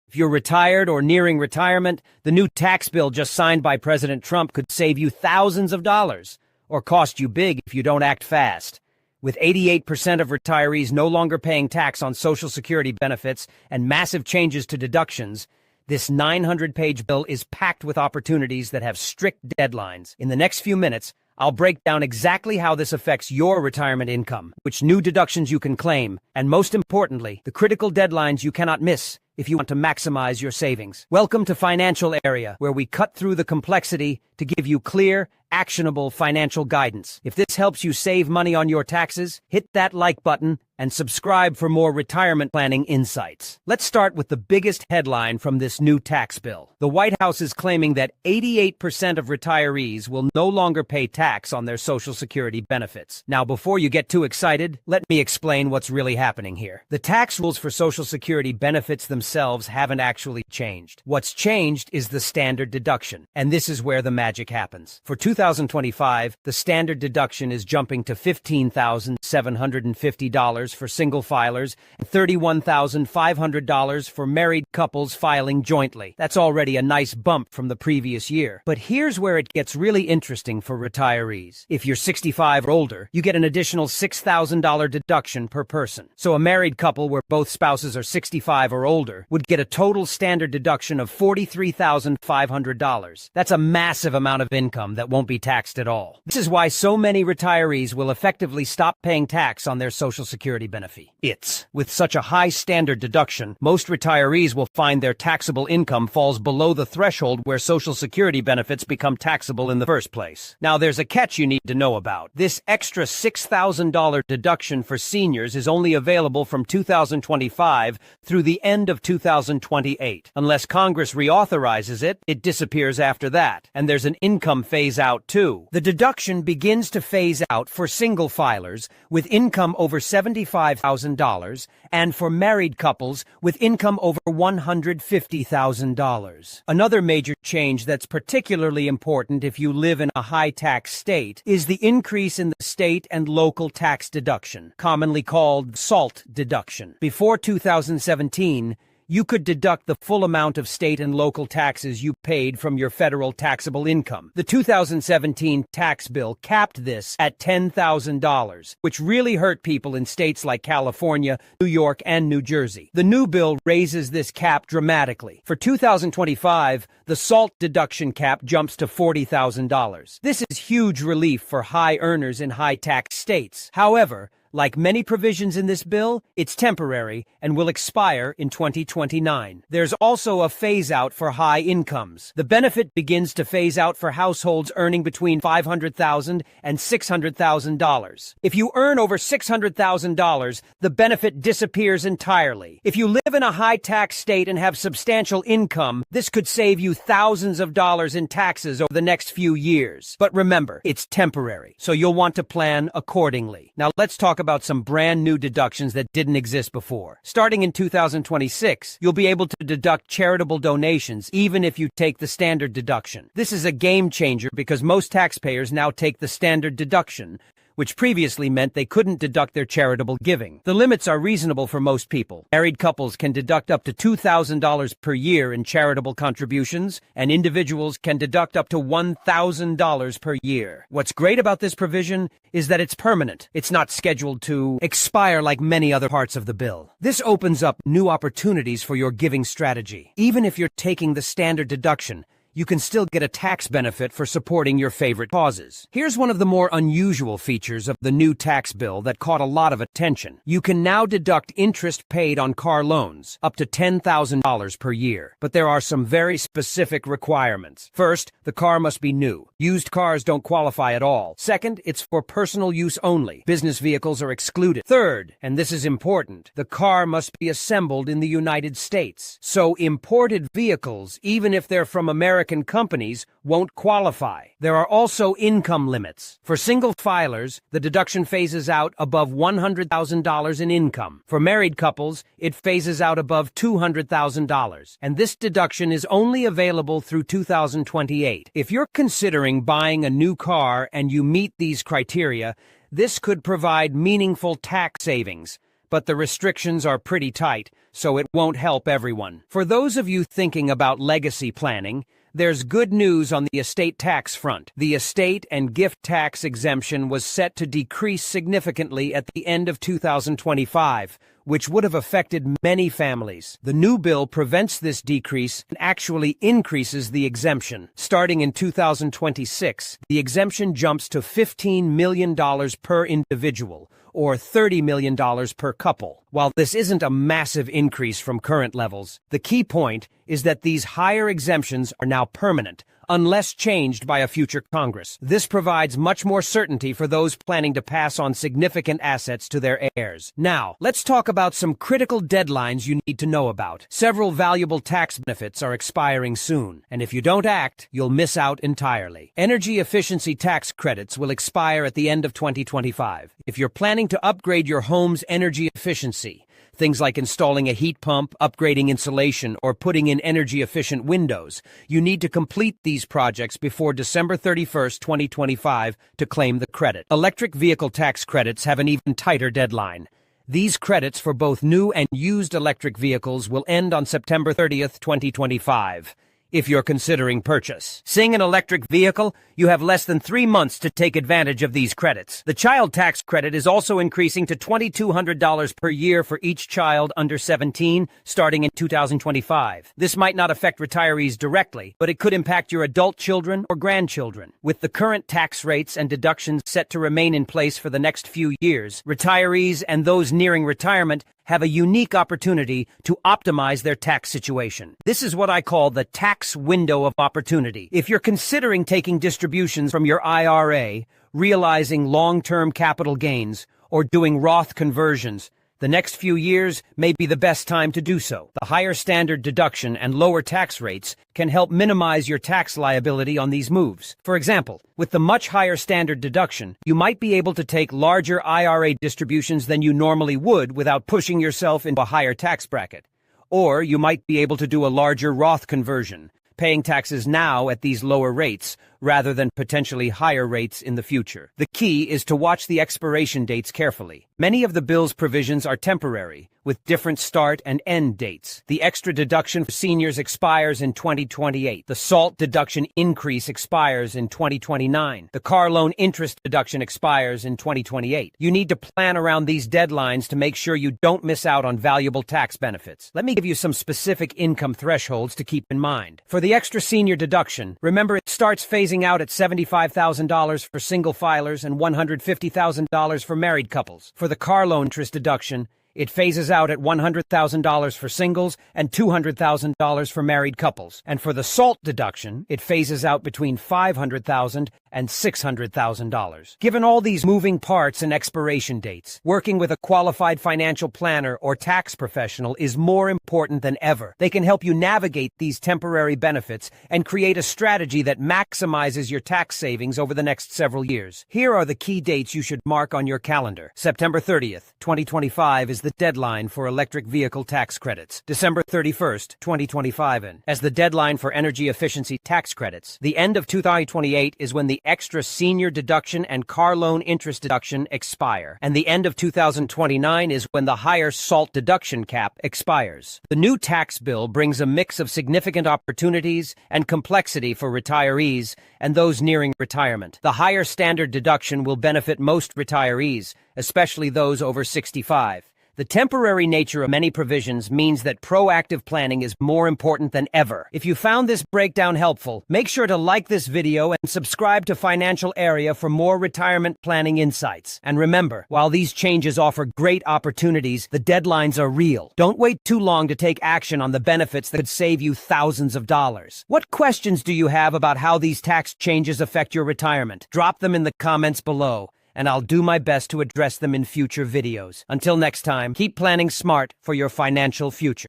If you're retired or nearing retirement, the new tax bill just signed by President Trump could save you thousands of dollars, or cost you big if you don't act fast. With 88% of retirees no longer paying tax on Social Security benefits and massive changes to deductions, this 900-page bill is packed with opportunities that have strict deadlines. In the next few minutes, I'll break down exactly how this affects your retirement income, which new deductions you can claim, and most importantly, the critical deadlines you cannot miss if you want to maximize your savings. Welcome to Financial Area, where we cut through the complexity to give you clear, actionable financial guidance. If this helps you save money on your taxes, hit that like button and subscribe for more retirement planning insights. Let's start with the biggest headline from this new tax bill. The White House is claiming that 88% of retirees will no longer pay tax on their Social Security benefits. Now, before you get too excited, let me explain what's really happening here. The tax rules for Social Security benefits themselves haven't actually changed. What's changed is the standard deduction, and this is where the magic happens. For 2025, the standard deduction is jumping to $15,750 for single filers and $31,500 for married couples filing jointly. That's already a nice bump from the previous year. But here's where it gets really interesting for retirees. If you're 65 or older, you get an additional $6,000 deduction per person. So a married couple where both spouses are 65 or older would get a total standard deduction of $43,500. That's a massive amount of income that won't be taxed at all. This is why so many retirees will effectively stop paying tax on their Social Security benefit. With such a high standard deduction, most retirees will find their taxable income falls below the threshold where Social Security benefits become taxable in the first place. Now, there's a catch you need to know about. This extra $6,000 deduction for seniors is only available from 2025 through the end of 2028. Unless Congress reauthorizes it, it disappears after that. And there's an income phase out too. The deduction begins to phase out for single filers with income over $75,000 and for married couples with income over $150,000. Another major change that's particularly important if you live in a high-tax state is the increase in the state and local tax deduction, commonly called SALT deduction. Before 2017, you could deduct the full amount of state and local taxes you paid from your federal taxable income. The 2017 tax bill capped this at $10,000, which really hurt people in states like California, New York, and New Jersey. The new bill raises this cap dramatically. For 2025, the SALT deduction cap jumps to $40,000. This is huge relief for high earners in high-tax states. However, like many provisions in this bill, it's temporary and will expire in 2029. There's also a phase-out for high incomes. The benefit begins to phase out for households earning between $500,000 and $600,000. If you earn over $600,000, the benefit disappears entirely. If you live in a high-tax state and have substantial income, this could save you thousands of dollars in taxes over the next few years. But remember, it's temporary, so you'll want to plan accordingly. Now let's talk about some brand new deductions that didn't exist before. Starting in 2026, you'll be able to deduct charitable donations even if you take the standard deduction. This is a game changer because most taxpayers now take the standard deduction, which previously meant they couldn't deduct their charitable giving. The limits are reasonable for most people. Married couples can deduct up to $2,000 per year in charitable contributions, and individuals can deduct up to $1,000 per year. What's great about this provision is that it's permanent. It's not scheduled to expire like many other parts of the bill. This opens up new opportunities for your giving strategy. Even if you're taking the standard deduction, you can still get a tax benefit for supporting your favorite causes. Here's one of the more unusual features of the new tax bill that caught a lot of attention. You can now deduct interest paid on car loans, up to $10,000 per year. But there are some very specific requirements. First, the car must be new. Used cars don't qualify at all. Second, it's for personal use only. Business vehicles are excluded. Third, and this is important, the car must be assembled in the United States. So imported vehicles, even if they're from American companies, won't qualify. There are also income limits. For single filers, the deduction phases out above $100,000 in income. For married couples, it phases out above $200,000. And this deduction is only available through 2028. If you're considering buying a new car and you meet these criteria, this could provide meaningful tax savings. but the restrictions are pretty tight, so it won't help everyone. For those of you thinking about legacy planning, there's good news on the estate tax front. The estate and gift tax exemption was set to decrease significantly at the end of 2025, which would have affected many families. The new bill prevents this decrease and actually increases the exemption. Starting in 2026, the exemption jumps to $15 million per individual, or $30 million per couple. While this isn't a massive increase from current levels, the key point is that these higher exemptions are now permanent, unless changed by a future Congress. This provides much more certainty for those planning to pass on significant assets to their heirs. Now, let's talk about some critical deadlines you need to know about. Several valuable tax benefits are expiring soon, and if you don't act, you'll miss out entirely. Energy efficiency tax credits will expire at the end of 2025. If you're planning to upgrade your home's energy efficiency, things like installing a heat pump, upgrading insulation, or putting in energy-efficient windows, you need to complete these projects before December 31st, 2025 to claim the credit. Electric vehicle tax credits have an even tighter deadline. These credits for both new and used electric vehicles will end on September 30th, 2025. If you're considering purchase. Seeing an electric vehicle, you have less than 3 months to take advantage of these credits. The child tax credit is also increasing to $2,200 per year for each child under 17, starting in 2025. This might not affect retirees directly, but it could impact your adult children or grandchildren. With the current tax rates and deductions set to remain in place for the next few years, retirees and those nearing retirement have a unique opportunity to optimize their tax situation. This is what I call the tax window of opportunity. If you're considering taking distributions from your IRA, realizing long-term capital gains, or doing Roth conversions, the next few years may be the best time to do so. The higher standard deduction and lower tax rates can help minimize your tax liability on these moves. For example, with the much higher standard deduction, you might be able to take larger IRA distributions than you normally would without pushing yourself into a higher tax bracket. Or you might be able to do a larger Roth conversion, paying taxes now at these lower rates rather than potentially higher rates in the future. The key is to watch the expiration dates carefully. Many of the bill's provisions are temporary, with different start and end dates. The extra deduction for seniors expires in 2028. The SALT deduction increase expires in 2029. The car loan interest deduction expires in 2028. You need to plan around these deadlines to make sure you don't miss out on valuable tax benefits. Let me give you some specific income thresholds to keep in mind. For the extra senior deduction, remember it starts phasing out at $75,000 for single filers and $150,000 for married couples. For the car loan interest deduction, it phases out at $100,000 for singles and $200,000 for married couples. And for the SALT deduction, it phases out between $500,000 and $600,000. Given all these moving parts and expiration dates, working with a qualified financial planner or tax professional is more important than ever. They can help you navigate these temporary benefits and create a strategy that maximizes your tax savings over the next several years. Here are the key dates you should mark on your calendar. September 30th, 2025 is the deadline for electric vehicle tax credits. December 31st, 2025 as the deadline for energy efficiency tax credits. The end of 2028 is when the extra senior deduction and car loan interest deduction expire. And the end of 2029 is when the higher SALT deduction cap expires. The new tax bill brings a mix of significant opportunities and complexity for retirees and those nearing retirement. The higher standard deduction will benefit most retirees, especially those over 65. The temporary nature of many provisions means that proactive planning is more important than ever. If you found this breakdown helpful, make sure to like this video and subscribe to Financial Area for more retirement planning insights. And remember, while these changes offer great opportunities, the deadlines are real. Don't wait too long to take action on the benefits that could save you thousands of dollars. What questions do you have about how these tax changes affect your retirement? Drop them in the comments below, and I'll do my best to address them in future videos. Until next time, keep planning smart for your financial future.